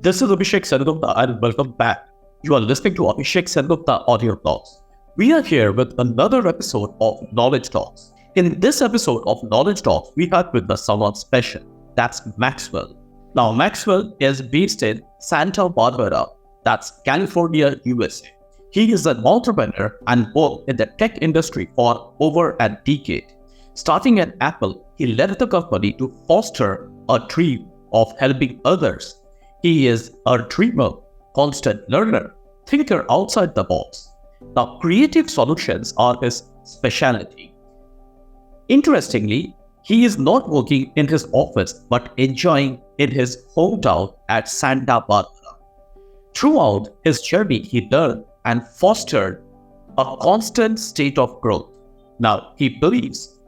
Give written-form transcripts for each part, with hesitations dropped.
This is Abhishek Sengupta and welcome back. You are listening to Abhishek Sengupta Audio Talks. We are here with another episode of Knowledge Talks. In this episode of Knowledge Talks, we have with us someone special. That's Maxwell. Now, Maxwell is based in Santa Barbara, that's California, USA. He is an entrepreneur and worked in the tech industry for over a decade. Starting at Apple, he led the company to foster a dream of helping others. He is a dreamer, constant learner, thinker outside the box. Now, creative solutions are his specialty. Interestingly, he is not working in his office but enjoying in his hometown at Santa Barbara. Throughout his journey, he learned and fostered a constant state of growth. Now, he believes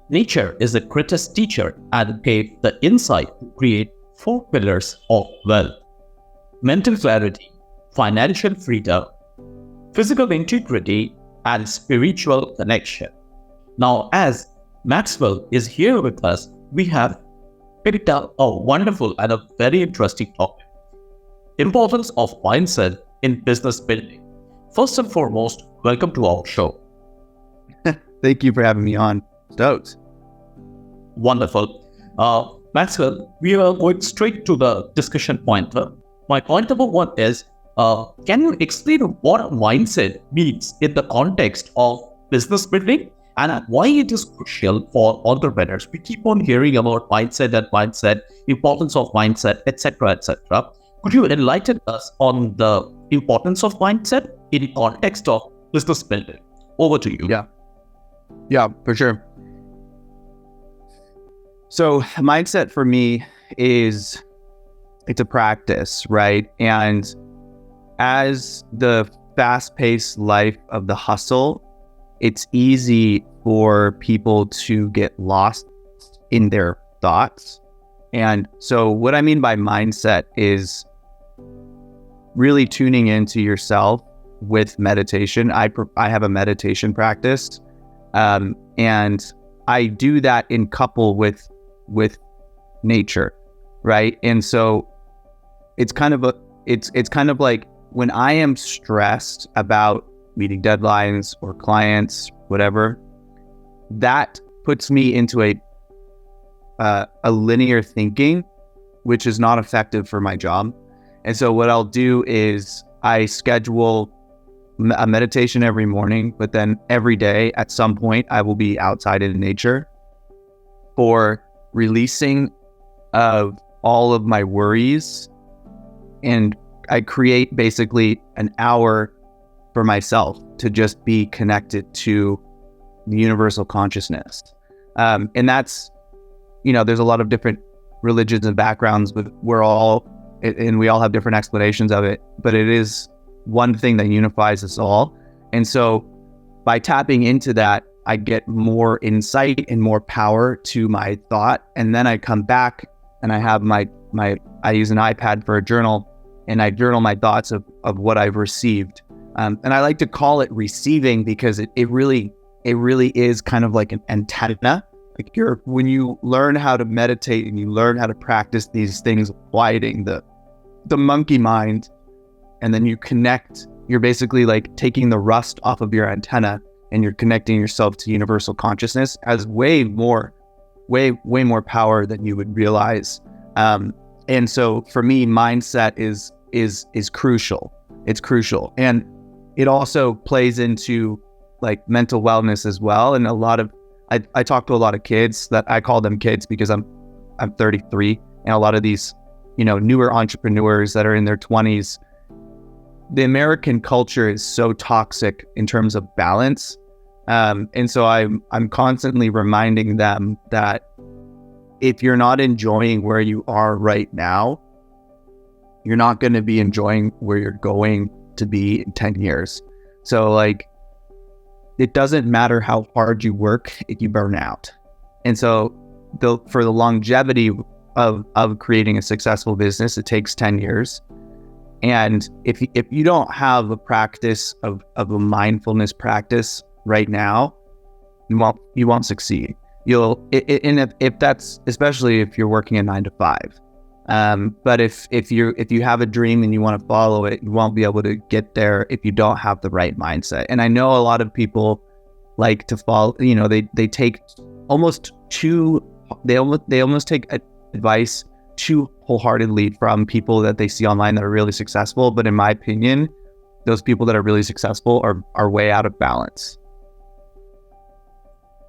nature is the greatest teacher and gave the insight to create 4 pillars of wealth: mental clarity, financial freedom, physical integrity, and spiritual connection. Now, as Maxwell is here with us, we have picked up a wonderful and a very interesting topic: importance of mindset in business building. First and foremost, welcome to our show. Thank you for having me on. Stoked. Wonderful. Maxwell, we are going straight to the discussion point. My point number 1 is, can you explain what mindset means in the context of business building and why it is crucial for entrepreneurs? We keep on hearing about mindset, importance of mindset, etc., etc. Could you enlighten us on the importance of mindset in the context of business building? Over to you. Yeah, for sure. So mindset for me it's a practice, right? And as the fast-paced life of the hustle, it's easy for people to get lost in their thoughts. And so what I mean by mindset is really tuning into yourself with meditation. I have a meditation practice, and I do that in couple with nature, right? And so it's kind of like when I am stressed about meeting deadlines or clients, whatever, that puts me into a linear thinking, which is not effective for my job. And so what I'll do is I schedule a meditation every morning, but then every day at some point I will be outside in nature for releasing of all of my worries. And I create basically an hour for myself to just be connected to the universal consciousness. And that's, there's a lot of different religions and backgrounds, but we all have different explanations of it, but it is one thing that unifies us all. And so by tapping into that, I get more insight and more power to my thought. And then I come back and I have I use an iPad for a journal, and I journal my thoughts of what I've received. And I like to call it receiving because it really is kind of like an antenna. Like when you learn how to meditate and you learn how to practice these things, quieting the monkey mind, and then you connect, you're basically like taking the rust off of your antenna and you're connecting yourself to universal consciousness, has way more power than you would realize. And so for me, mindset is crucial. It's crucial. And it also plays into like mental wellness as well. And I talk to a lot of kids, that I call them kids because I'm 33, and a lot of these, newer entrepreneurs that are in their 20s. The American culture is so toxic in terms of balance. And so I'm constantly reminding them that if you're not enjoying where you are right now, you're not going to be enjoying where you're going to be in 10 years. So like, it doesn't matter how hard you work if you burn out. And so for the longevity of creating a successful business, it takes 10 years. And if you don't have a practice of a mindfulness practice right now, you won't succeed. And if that's, especially if you're working a 9 to 5, But if you have a dream and you want to follow it, you won't be able to get there if you don't have the right mindset. And I know a lot of people like to follow, they take almost take advice too wholeheartedly from people that they see online that are really successful. But in my opinion, those people that are really successful are way out of balance.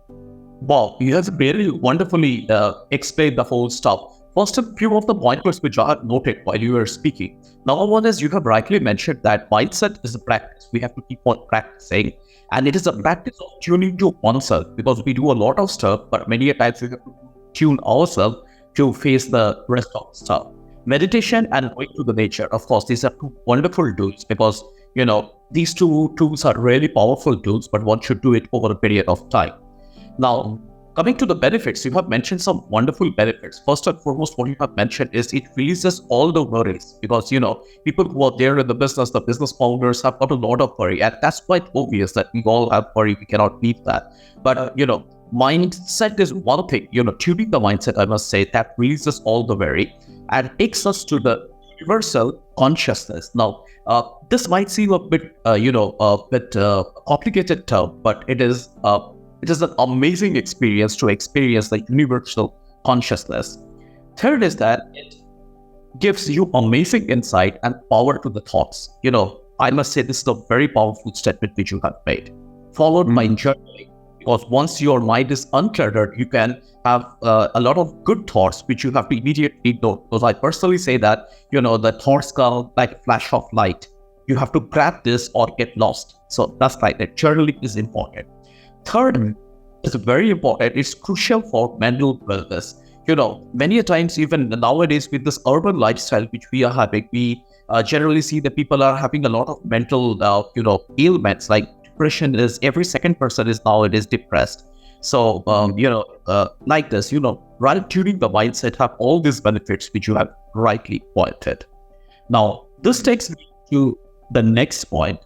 Wow, you have really wonderfully explained the whole stuff. First, a few of the pointers which I have noted while you were speaking. Number one is you have rightly mentioned that mindset is a practice. We have to keep on practicing. And it is a practice of tuning to oneself, because we do a lot of stuff, but many a times we have to tune ourselves to face the rest of the stuff. Meditation and going to the nature. Of course, these are two wonderful tools, because, these two tools are really powerful tools, but one should do it over a period of time. Now, coming to the benefits, you have mentioned some wonderful benefits. First and foremost, what you have mentioned is it releases all the worries, because, people who are there in the business founders have got a lot of worry. And that's quite obvious that we all have worry. We cannot leave that. But, mindset is one thing, tuning the mindset, I must say, that releases all the worry and takes us to the universal consciousness. Now, this might seem a bit, complicated term, but it is an amazing experience to experience the universal consciousness. Third is that it gives you amazing insight and power to the thoughts. I must say this is a very powerful statement which you have made, followed by journaling. Because once your mind is uncluttered, you can have a lot of good thoughts which you have to immediately note. Because I personally say that, the thoughts come like a flash of light. You have to grab this or get lost. So that's right, that journaling is important. Third is very important. It's crucial for mental wellness. Many a times, even nowadays with this urban lifestyle which we are having, we generally see that people are having a lot of mental, ailments. Like depression is, every second person is nowadays depressed. So, like this, right tuning the mindset have all these benefits which you have rightly pointed. Now, this takes me to the next point.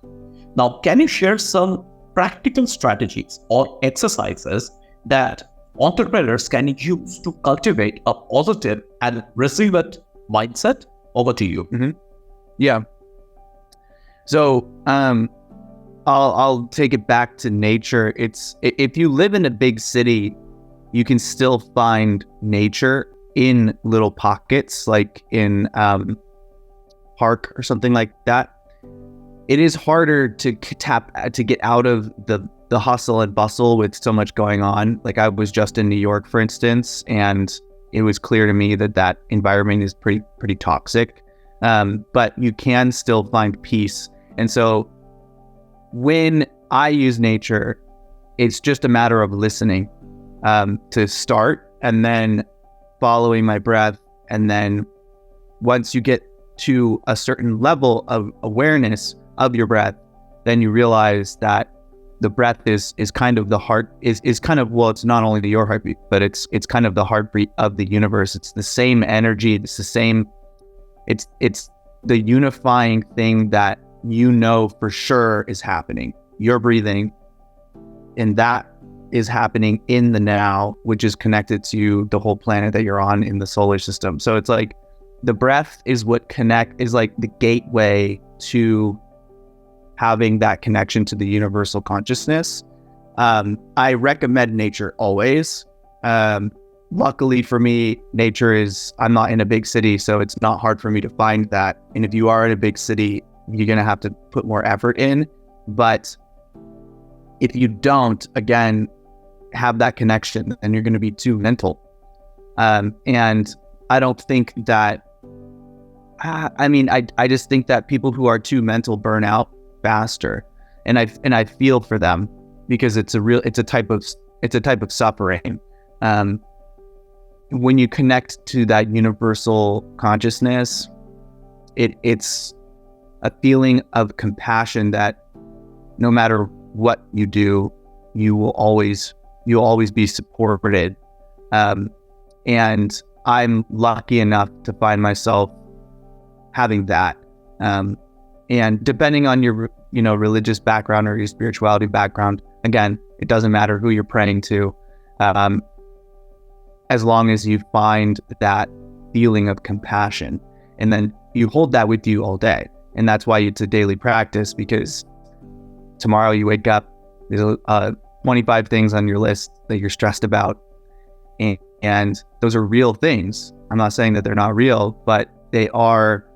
Now, can you share some practical strategies or exercises that entrepreneurs can use to cultivate a positive and resilient mindset? Over to you. Mm-hmm. Yeah. So, I'll take it back to nature. It's, if you live in a big city, you can still find nature in little pockets, like in park or something like that. It is harder to get out of the hustle and bustle with so much going on. Like I was just in New York, for instance, and it was clear to me that environment is pretty toxic. But you can still find peace. And so when I use nature, it's just a matter of listening to start, and then following my breath. And then once you get to a certain level of awareness of your breath, then you realize that the breath is kind of the heart, is kind of, well, it's not only your heartbeat, but it's kind of the heartbeat of the universe. It's the same energy. It's the same, it's the unifying thing that for sure is happening. You're breathing, and that is happening in the now, which is connected to the whole planet that you're on in the solar system. So it's like the breath is what is like the gateway to having that connection to the universal consciousness. I recommend nature always. Luckily for me, I'm not in a big city, so it's not hard for me to find that. And if you are in a big city, you're going to have to put more effort in. But if you don't, again, have that connection, then you're going to be too mental. And I don't think that, I just think that people who are too mental burn out faster. And I feel for them, because it's a type of suffering. When you connect to that universal consciousness, it's a feeling of compassion that no matter what you do, you'll always be supported. And I'm lucky enough to find myself having that. And depending on your, religious background or your spirituality background, again, it doesn't matter who you're praying to. As long as you find that feeling of compassion. And then you hold that with you all day. And that's why it's a daily practice, because tomorrow you wake up, there's 25 things on your list that you're stressed about. And those are real things. I'm not saying that they're not real, but they are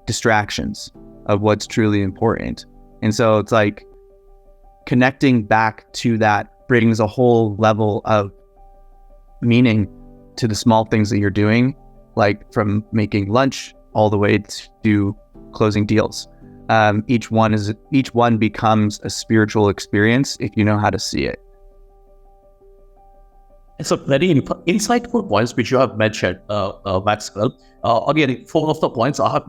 distractions of what's truly important. And so it's like connecting back to that brings a whole level of meaning to the small things that you're doing, like from making lunch all the way to closing deals. Each one becomes a spiritual experience if you know how to see it. It's a very insightful points which you have mentioned, Maxwell. Again, 4 of the points I have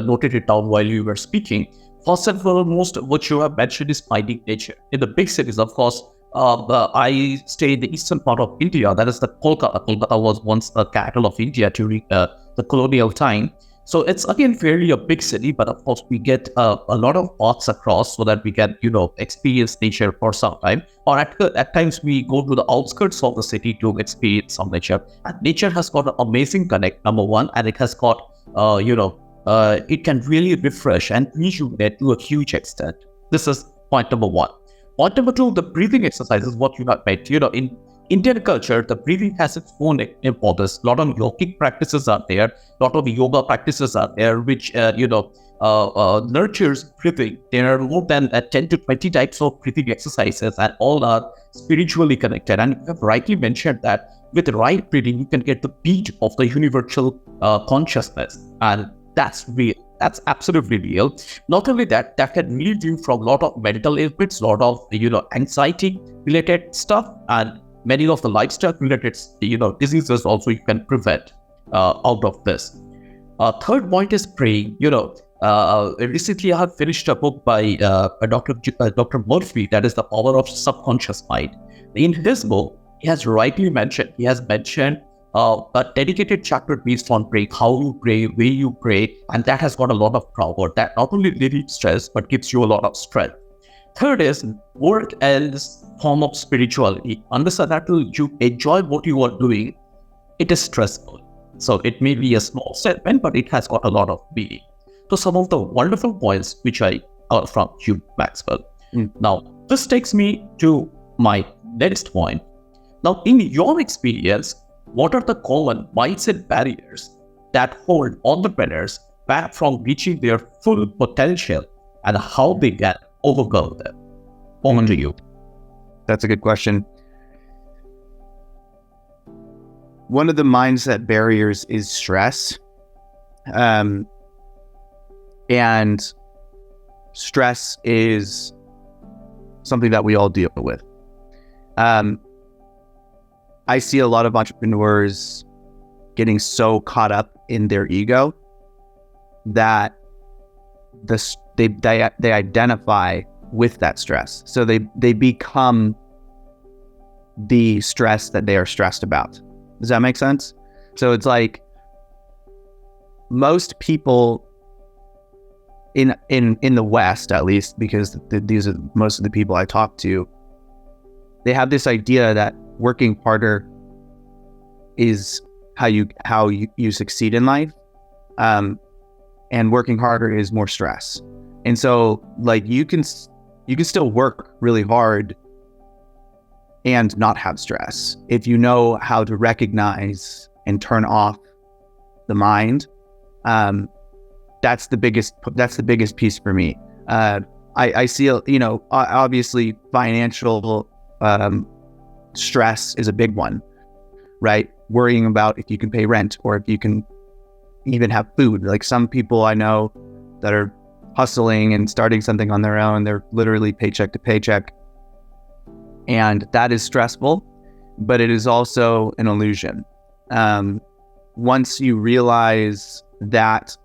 noted it down while you were speaking. First and foremost, what you have mentioned is finding nature. In the big cities, of course, I stay in the eastern part of India. That is the Kolkata. Kolkata was once the capital of India during the colonial time. So it's again fairly a big city, but of course we get a lot of paths across so that we can, experience nature for some time. Or at times we go to the outskirts of the city to experience some nature. And nature has got an amazing connect, number one, and it has got, it can really refresh and rejuvenate to a huge extent. This is point number one. Point number two, the breathing exercise is what you have made. In Indian culture, the breathing has its own importance. A lot of yogic practices are there. A lot of yoga practices are there, which, nurtures breathing. There are more than 10 to 20 types of breathing exercises, and all are spiritually connected. And you have rightly mentioned that with the right breathing, you can get the beat of the universal consciousness. And that's real. That's absolutely real. Not only that, that can relieve you from a lot of mental ailments, a lot of, anxiety-related stuff, and many of the lifestyle-related, diseases also you can prevent out of this. Third point is praying. Recently I have finished a book by Dr. Murphy, that is The Power of Subconscious Mind. In his book, he has mentioned a dedicated chapter based on praying, how you pray, where you pray, and that has got a lot of power. That not only relieves stress, but gives you a lot of strength. Third is work as form of spirituality. Understand that you enjoy what you are doing, it is stressful. So it may be a small statement, but it has got a lot of meaning. So some of the wonderful points which I heard from you, Maxwell. Now, this takes me to my next point. Now, in your experience, what are the common mindset barriers that hold entrepreneurs back from reaching their full potential, and how they can overcome them? Over to you. That's a good question. One of the mindset barriers is stress. And stress is something that we all deal with. I see a lot of entrepreneurs getting so caught up in their ego that they identify with that stress. So they become the stress that they are stressed about. Does that make sense? So it's like most people in the West, at least, because these are most of the people I talk to, they have this idea that working harder is how you succeed in life, and working harder is more stress. And so, like, you can still work really hard and not have stress if you know how to recognize and turn off the mind. That's the biggest piece for me. I see, obviously financial stress is a big one, right? Worrying about if you can pay rent or if you can even have food. Like, some people I know that are hustling and starting something on their own, they're literally paycheck to paycheck. And that is stressful, but it is also an illusion. Once you realize to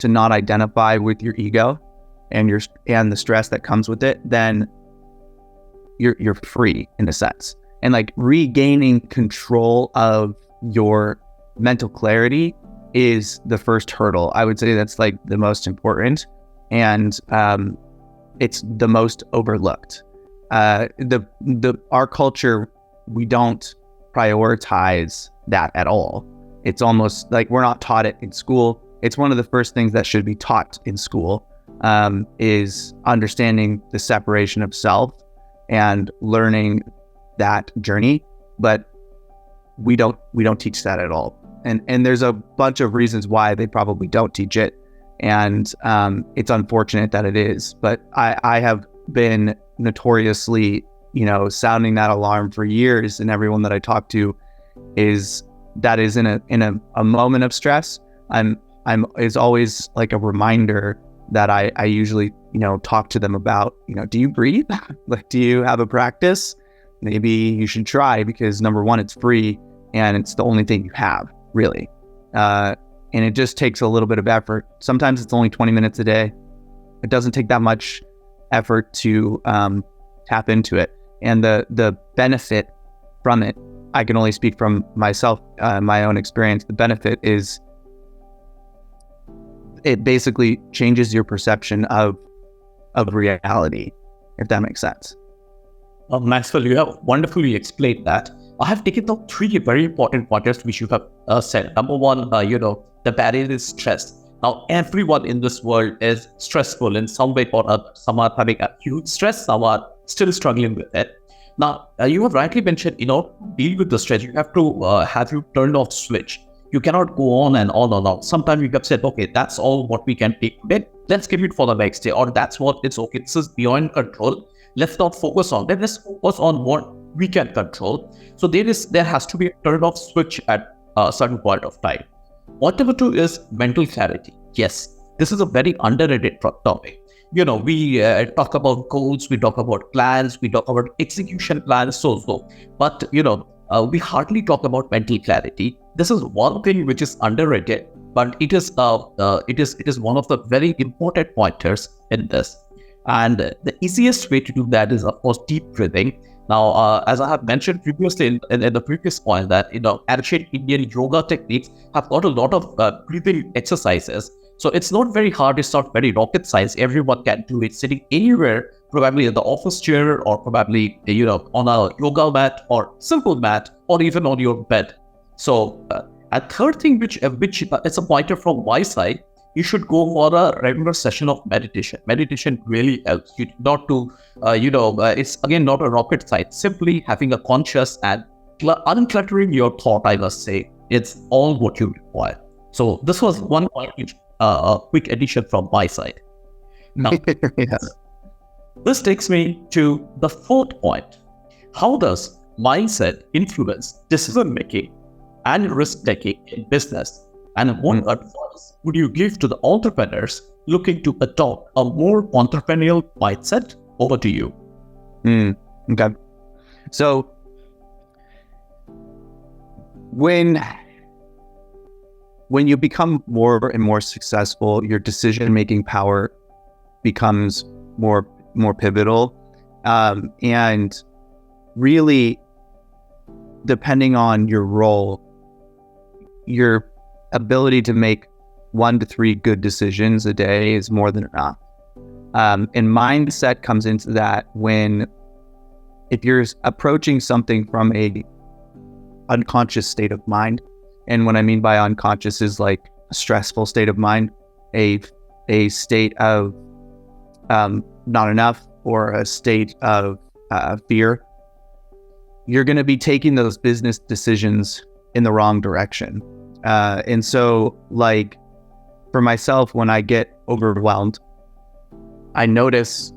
not identify with your ego and the stress that comes with it, then you're free in a sense. And like, regaining control of your mental clarity is the first hurdle. I would say that's like the most important, and it's the most overlooked. Our culture we don't prioritize that at all. It's almost like we're not taught it in school. It's one of the first things that should be taught in school, is understanding the separation of self and learning that journey. But we don't teach that at all. And there's a bunch of reasons why they probably don't teach it. And it's unfortunate that it is. But I have been notoriously, sounding that alarm for years, and everyone that I talk to is in a moment of stress. It's always like a reminder that I usually, talk to them about, do you breathe? Like, do you have a practice? Maybe you should try, because number one, it's free and it's the only thing you have, really. And it just takes a little bit of effort. Sometimes it's only 20 minutes a day. It doesn't take that much effort to tap into it. And the benefit from it, I can only speak from myself, my own experience. The benefit is it basically changes your perception of reality, if that makes sense. Maxwell, you have wonderfully explained that. I have taken the three very important pointers which you have said. Number one, the barrier is stress. Now, everyone in this world is stressful in some way or other. Some are having a huge stress, some are still struggling with it. Now, you have rightly mentioned, deal with the stress. You have to have you turned off switch. You cannot go on and on and on. Sometimes you have said, okay, that's all what we can take today. Let's keep it for the next day. Or that's what it's okay. This is beyond control. Let's not focus on that. Let's focus on what we can control. So there has to be a turn off switch at a certain point of time. Point number two is mental clarity. Yes, this is a very underrated topic. We talk about goals, we talk about plans, we talk about execution plans, but we hardly talk about mental clarity. This is one thing which is underrated, but it is one of the very important pointers in this. And the easiest way to do that is, of course, deep breathing. Now, as I have mentioned previously in the previous point, that ancient Indian yoga techniques have got a lot of breathing exercises. So it's not very hard. It's not very rocket science. Everyone can do it sitting anywhere, probably in the office chair, or probably on a yoga mat or simple mat, or even on your bed. So a third thing, which is a pointer from my side, you should go for a regular session of meditation. Meditation really helps you not to, it's again not a rocket science. Simply having a conscious and uncluttering your thought, I must say, it's all what you require. So this was one point, which a quick addition from my side. Now, Yes. This takes me to the fourth point. How does mindset influence decision making and risk taking in business? And what advice would you give to the entrepreneurs looking to adopt a more entrepreneurial mindset? Over to you. Okay. So when you become more and more successful, your decision-making power becomes more pivotal. And really, depending on your role, your ability to make 1 to 3 good decisions a day is more than enough. And mindset comes into that if you're approaching something from a unconscious state of mind. And what I mean by unconscious is like a stressful state of mind, a state of not enough, or a state of fear. You're going to be taking those business decisions in the wrong direction. And so, like, for myself, when I get overwhelmed, I notice,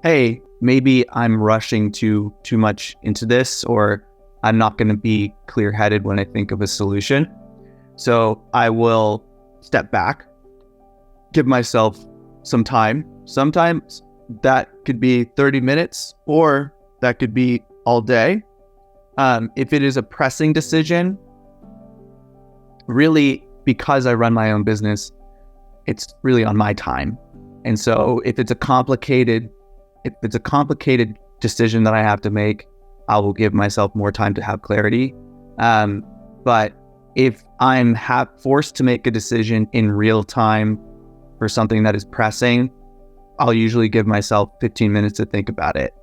hey, maybe I'm rushing too much into this, or I'm not going to be clear-headed when I think of a solution. So I will step back, give myself some time. Sometimes that could be 30 minutes, or that could be all day. If it is a pressing decision, really, because I run my own business, it's really on my time. And so if it's a complicated decision that I have to make, I will give myself more time to have clarity. But if I'm forced to make a decision in real time for something that is pressing, I'll usually give myself 15 minutes to think about it.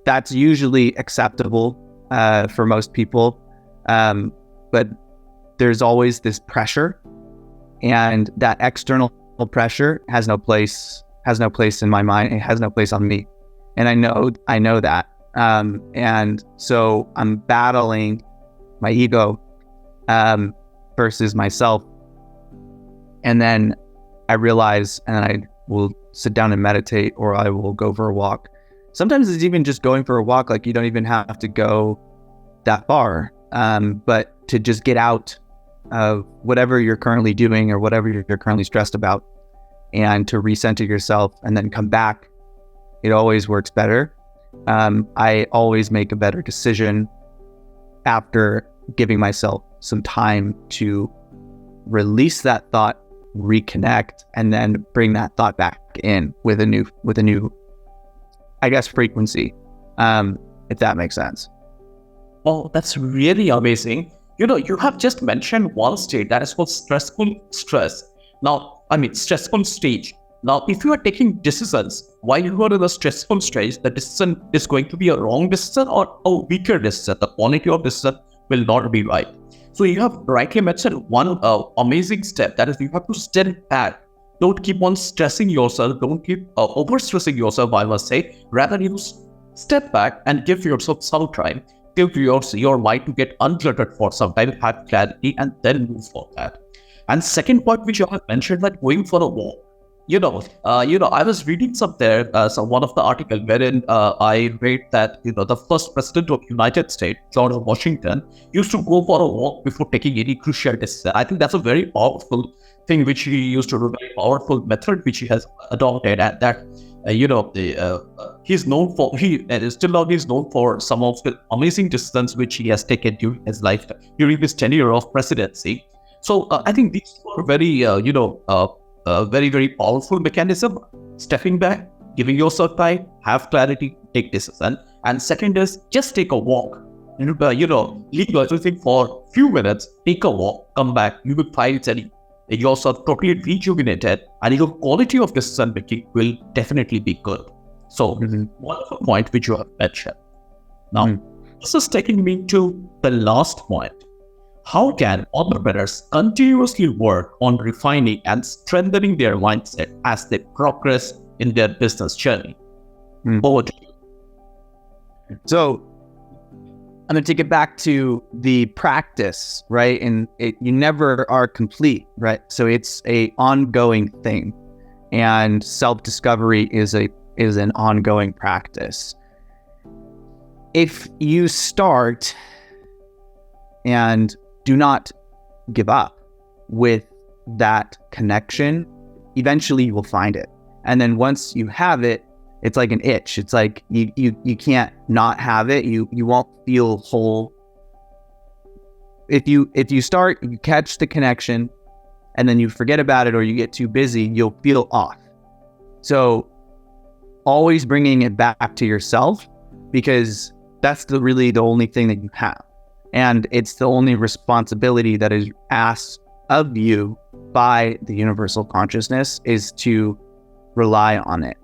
that's usually acceptable for most people. But there's always this pressure, and that external pressure has no place in my mind. It has no place on me. And I know that. And so I'm battling my ego versus myself. And then I realize, and I will sit down and meditate, or I will go for a walk. Sometimes it's even just going for a walk. Like, you don't even have to go that far, but to just get out of whatever you're currently doing or whatever you're currently stressed about, and to recenter yourself and then come back. It always works better. I always make a better decision after giving myself some time to release that thought, reconnect, and then bring that thought back in with a new, I guess, frequency, if that makes sense. Oh, that's really amazing. You have just mentioned one state that is called stressful stage. Now, if you are taking decisions while you are in a stressful stage, the decision is going to be a wrong decision or a weaker decision. The quality of decision will not be right. So you have rightly mentioned one amazing step. That is, you have to step back. Don't keep on stressing yourself. Don't keep over-stressing yourself, I must say. Rather, you step back and give yourself some time. Give your mind to get uncluttered for some time, have clarity, and then move for that. And second point, which you have mentioned, like going for a walk. I was reading one of the article wherein I read that the first president of United States, George Washington, used to go for a walk before taking any crucial decision. I think that's a very powerful thing which he used to do, a very powerful method which he has adopted, and that he's known for some of the amazing decisions which he has taken during his life, during his tenure of presidency. So I think these were very very, very powerful mechanism. Stepping back, giving yourself time, have clarity, take decision. And second is just take a walk. Leave everything for a few minutes, take a walk, come back. You will find yourself totally rejuvenated, and your quality of decision making will definitely be good. So, wonderful point which you have mentioned. Now, this is taking me to the last point. How can entrepreneurs continuously work on refining and strengthening their mindset as they progress in their business journey? Over to you. So I'm going to take it back to the practice, right? And you never are complete, right? So it's an ongoing thing, and self-discovery is an ongoing practice. If you start and do not give up with that connection, eventually you will find it. And then once you have it, it's like an itch. It's like you can't not have it. You won't feel whole. If you start, you catch the connection, and then you forget about it or you get too busy, you'll feel off. So always bringing it back to yourself, because that's really the only thing that you have. And it's the only responsibility that is asked of you by the universal consciousness, is to rely on it,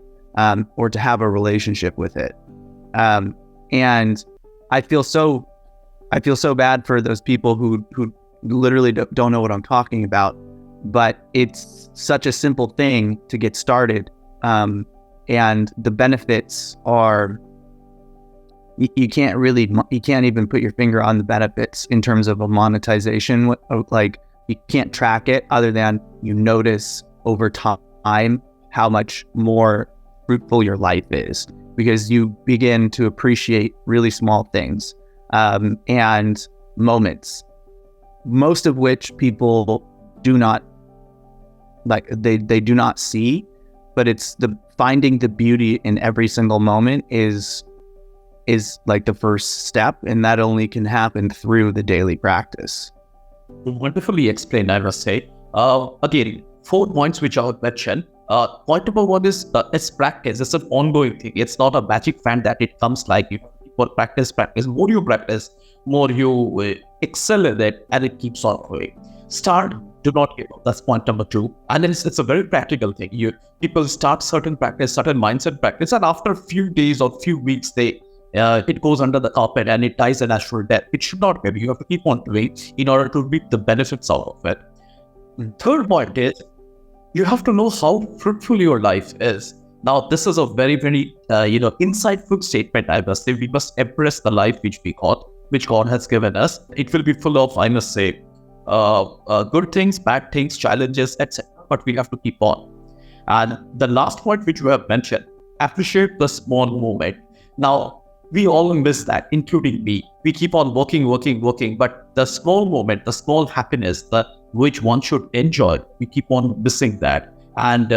or to have a relationship with it. And I feel so bad for those people who literally don't know what I'm talking about, but it's such a simple thing to get started. And the benefits are, you can't even put your finger on the benefits in terms of a monetization. Like, you can't track it other than you notice over time how much more fruitful your life is, because you begin to appreciate really small things, and moments, most of which people do not they do not see, but it's finding the beauty in every single moment is like the first step, and that only can happen through the daily practice. Wonderfully explained, I must say. Again, 4 points which I would mention. Point number 1 is it's practice. It's an ongoing thing. It's not a magic fan that it comes like you practice. More you practice, more you excel in it, and it keeps on going. Start, do not give up. That's point number 2. And then it's a very practical thing. People start certain practice, certain mindset practice, and after a few days or few weeks, they it goes under the carpet and it dies a natural death. It should not be. You have to keep on doing in order to reap the benefits out of it. Third point is, you have to know how fruitful your life is. Now, this is a very, very, insightful statement, I must say. We must embrace the life which God has given us. It will be full of, I must say, good things, bad things, challenges, etc. But we have to keep on. And the last point which you have mentioned, appreciate the small moment. Now, we all miss that, including me. We keep on working, but the small moment, the small happiness, which one should enjoy, we keep on missing that. And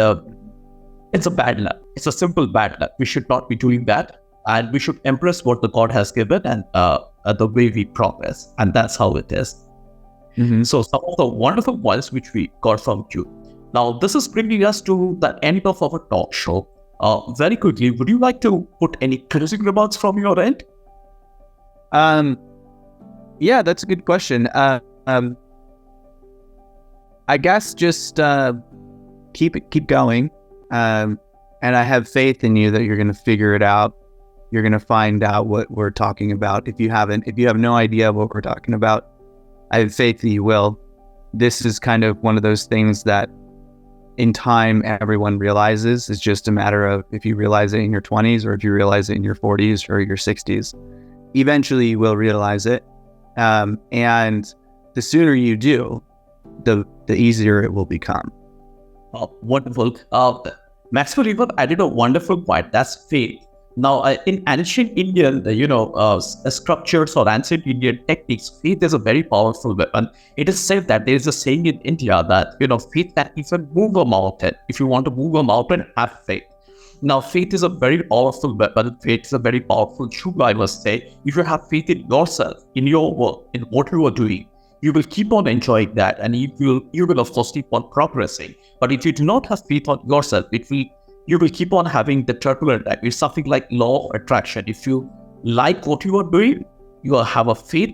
it's a bad luck. It's a simple bad luck. We should not be doing that. And we should embrace what the God has given and the way we progress. And that's how it is. Mm-hmm. So some of the wonderful points which we got from you. Now, this is bringing us to the end of our talk show. Very quickly, would you like to put any closing remarks from your end? Yeah, that's a good question. I guess just keep going. And I have faith in you that you're going to figure it out. You're going to find out what we're talking about. If you have no idea what we're talking about, I have faith that you will. This is kind of one of those things that in time everyone realizes. It's just a matter of if you realize it in your 20s or if you realize it in your 40s or your 60s. Eventually you will realize it. And the sooner you do, the easier it will become. Wonderful. Maxwell, you have added a wonderful point. That's faith. Now, in ancient Indian, sculptures or ancient Indian techniques, faith is a very powerful weapon. It is said that there is a saying in India that, faith can even move a mountain. If you want to move a mountain, have faith. Now, faith is a very powerful weapon. Faith is a very powerful tool, I must say. If you have faith in yourself, in your work, in what you are doing, you will keep on enjoying that, and you will of course keep on progressing. But if you do not have faith on yourself, you will keep on having the turbulent time. It's something like law of attraction. If you like what you are doing, you will have a faith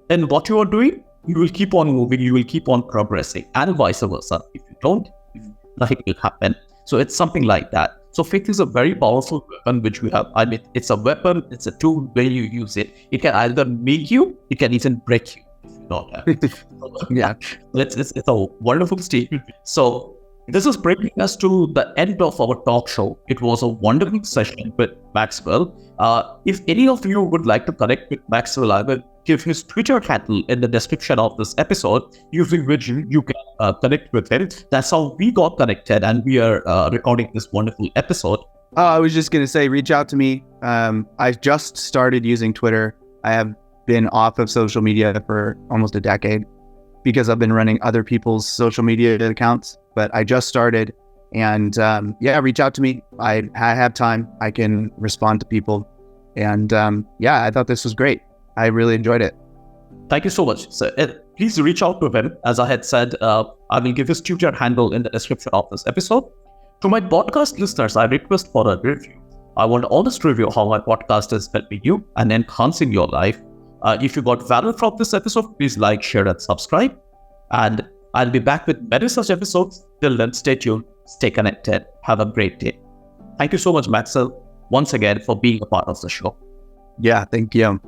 in what you are doing, you will keep on moving, you will keep on progressing, and vice versa. If you don't, nothing will happen. So it's something like that. So faith is a very powerful weapon which we have. I mean, it's a weapon, it's a tool. When you use it, it can either make you, it can even break you. Not Yeah, it's a wonderful statement. So this is bringing us to the end of our talk show. It was a wonderful session with Maxwell. If any of you would like to connect with Maxwell, I will give his Twitter handle in the description of this episode, using which you can connect with him. That's how we got connected, and we are recording this wonderful episode. I was just going to say, reach out to me. I just started using Twitter. I have been off of social media for almost a decade because I've been running other people's social media accounts, but I just started, and reach out to me. I have time. I can respond to people, and I thought this was great. I really enjoyed it. Thank you so much. So, please reach out to him. As I had said, I will give his Twitter handle in the description of this episode. To my podcast listeners, I request for a review. I want an honest review how my podcast is helping you and enhancing your life. If you got value from this episode, please like, share, and subscribe. And I'll be back with many such episodes. Till then, stay tuned, stay connected. Have a great day. Thank you so much, Maxwell, once again for being a part of the show. Yeah, thank you.